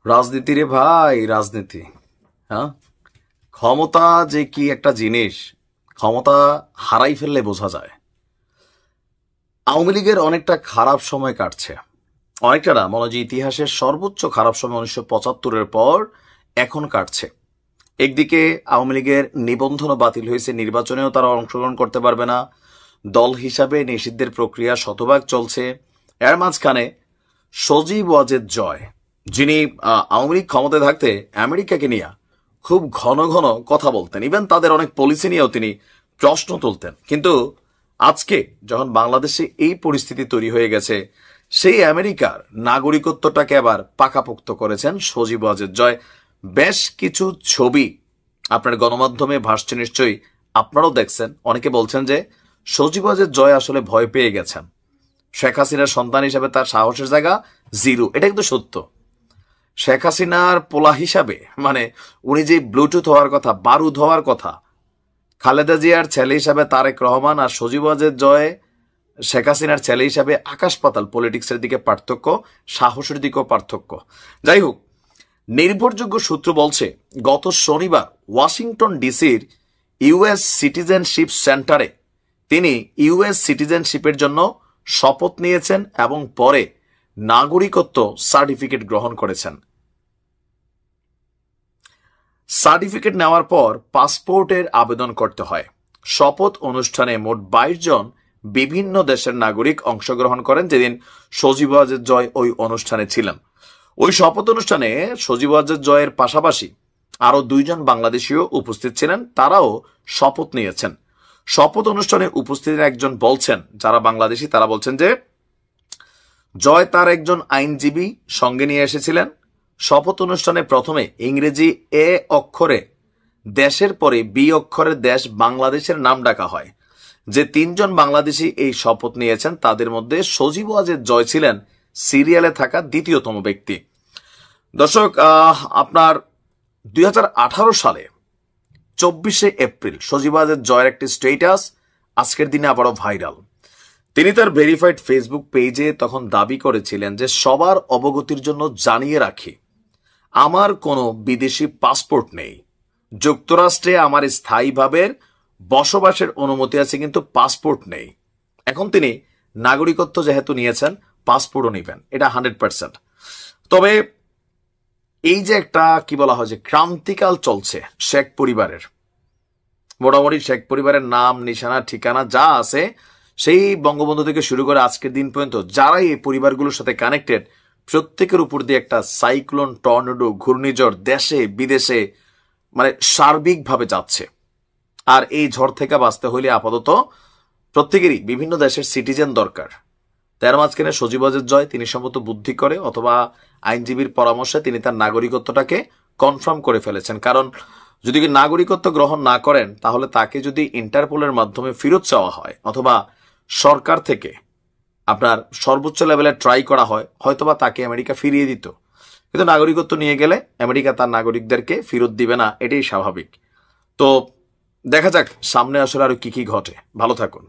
রাজনীতি রে ভাই, রাজনীতি। হ্যাঁ, ক্ষমতা যে কি একটা জিনিস, ক্ষমতা হারাই ফেললে বোঝা যায়। আওয়ামী লীগের অনেকটা খারাপ সময় কাটছে, অনেকটা না, মনে হয় যে ইতিহাসের সর্বোচ্চ খারাপ সময় 1975-এর পর এখন কাটছে। একদিকে আওয়ামী লীগের নিবন্ধনও বাতিল হয়েছে, নির্বাচনেও তারা অংশগ্রহণ করতে পারবে না, দল হিসাবে নিষিদ্ধের প্রক্রিয়া শতভাগ চলছে। এর মাঝখানে সজীব ওয়াজেদ জয়, যিনি আওয়ামী লীগ ক্ষমতায় থাকতে আমেরিকাকে নিয়ে খুব ঘন ঘন কথা বলতেন, ইভেন তাদের অনেক পলিসি নিয়েও তিনি প্রশ্ন তুলতেন, কিন্তু আজকে যখন বাংলাদেশে এই পরিস্থিতি তৈরি হয়ে গেছে, সেই আমেরিকার নাগরিকত্বটাকে আবার পাকাপোক্ত করেছেন সজীব ওয়াজেদ জয়। বেশ কিছু ছবি আপনার গণমাধ্যমে ভাসছে, নিশ্চয়ই আপনারাও দেখছেন। অনেকে বলছেন যে সজীব ওয়াজেদ জয় আসলে ভয় পেয়ে গেছেন, শেখ হাসিনার সন্তান হিসাবে তার সাহসের জায়গা জিরো। এটা কিন্তু সত্য। শেখ হাসিনার পোলা হিসাবে, মানে উনি যে ব্লুটুথ হওয়ার কথা, বারুদ হওয়ার কথা, খালেদা জিয়ার ছেলে হিসাবে তারেক রহমান, আর সজীব ওয়াজেদ জয় শেখ হাসিনার ছেলে হিসাবে আকাশ পাতাল। পলিটিক্সের দিকে পার্থক্য, সাহসের দিকেও পার্থক্য। যাই হোক, নির্ভরযোগ্য সূত্র বলছে গত শনিবার ওয়াশিংটন ডিসির ইউএস সিটিজেনশিপ সেন্টারে তিনি ইউএস সিটিজেনশিপের জন্য শপথ নিয়েছেন এবং পরে নাগরিকত্ব সার্টিফিকেট গ্রহণ করেছেন। সার্টিফিকেট নেওয়ার পর পাসপোর্টের আবেদন করতে হয়। শপথ অনুষ্ঠানে মোট 22 জন বিভিন্ন দেশের নাগরিক অংশগ্রহণ করেন, যেদিন সজীব ওয়াজেদ জয় ওই অনুষ্ঠানে ছিলেন। ওই শপথ অনুষ্ঠানে সজীব ওয়াজেদ জয়ের পাশাপাশি আরো 2 জন বাংলাদেশীও উপস্থিত ছিলেন, তারাও শপথ নিয়েছেন। শপথ অনুষ্ঠানে উপস্থিত একজন বলছেন, যারা বাংলাদেশী তারা বলছেন যে জয় তার একজন আইনজীবী সঙ্গে নিয়ে এসেছিলেন। শপথ অনুষ্ঠানে প্রথমে ইংরেজি এ অক্ষরে দেশের পরে বি অক্ষরের দেশ বাংলাদেশের নাম ডাকা হয়। যে 3 জন বাংলাদেশী এই শপথ নিয়েছেন, তাদের মধ্যে সজীব ওয়াজেদ জয় ছিলেন সিরিয়ালে থাকা দ্বিতীয়তম ব্যক্তি। দর্শক, আপনার 2018 সালে 24শে এপ্রিল সজীব ওয়াজেদ জয়ের একটি স্ট্যাটাস আজকের দিনে আবারও ভাইরাল। তিনি তার ভেরিফাইড ফেসবুক পেজে তখন দাবি করেছিলেন যে সবার অবগতির জন্য জানিয়ে রাখি, আমার কোনো বিদেশি পাসপোর্ট নেই। যুক্তরাষ্ট্রে আমার স্থায়ীভাবে বসবাসের অনুমতি আছে, কিন্তু পাসপোর্ট নেই। এখন তিনি নাগরিকত্ব যেহেতু নিয়েছেন, পাসপোর্টও নেবেন, এটা 100%। তবে এই যে একটা কি বলা হয় যে ক্রান্তিকাল চলছে শেখ পরিবারের, মোটামুটি শেখ পরিবারের নাম নিশানা ঠিকানা যা আছে, সেই বঙ্গবন্ধু থেকে শুরু করে আজকের দিন পর্যন্ত যারাই এই পরিবারগুলোর সাথে কানেক্টেড, প্রত্যেকের উপর দিয়ে একটা সাইক্লোন, টর্নেডো, ঘূর্ণিঝড় দেশে বিদেশে মানে সার্বিকভাবে যাচ্ছে। আর এই ঝড় থেকে বাঁচতে হইলে আপাতত প্রত্যেকেরই বিভিন্ন দেশের সিটিজেন দরকার। তার মাঝখানে সজীব ওয়াজেদ জয় তিনি সম্ভবত বুদ্ধি করে অথবা আইনজীবীর পরামর্শে তিনি তার নাগরিকত্বটাকে কনফার্ম করে ফেলেছেন। কারণ যদি নাগরিকত্ব গ্রহণ না করেন, তাহলে তাকে যদি ইন্টারপোলের মাধ্যমে ফেরত চাওয়া হয় অথবা সরকার থেকে আপনার সর্বোচ্চ লেভেলে ট্রাই করা হয়, হয়তোবা তাকে আমেরিকা ফিরিয়ে দিত। কিন্তু নাগরিকত্ব নিয়ে গেলে আমেরিকা তার নাগরিকদেরকে ফেরত দিবে না, এটাই স্বাভাবিক। তো দেখা যাক সামনে আসলে আরো কি কি ঘটে। ভালো থাকুন।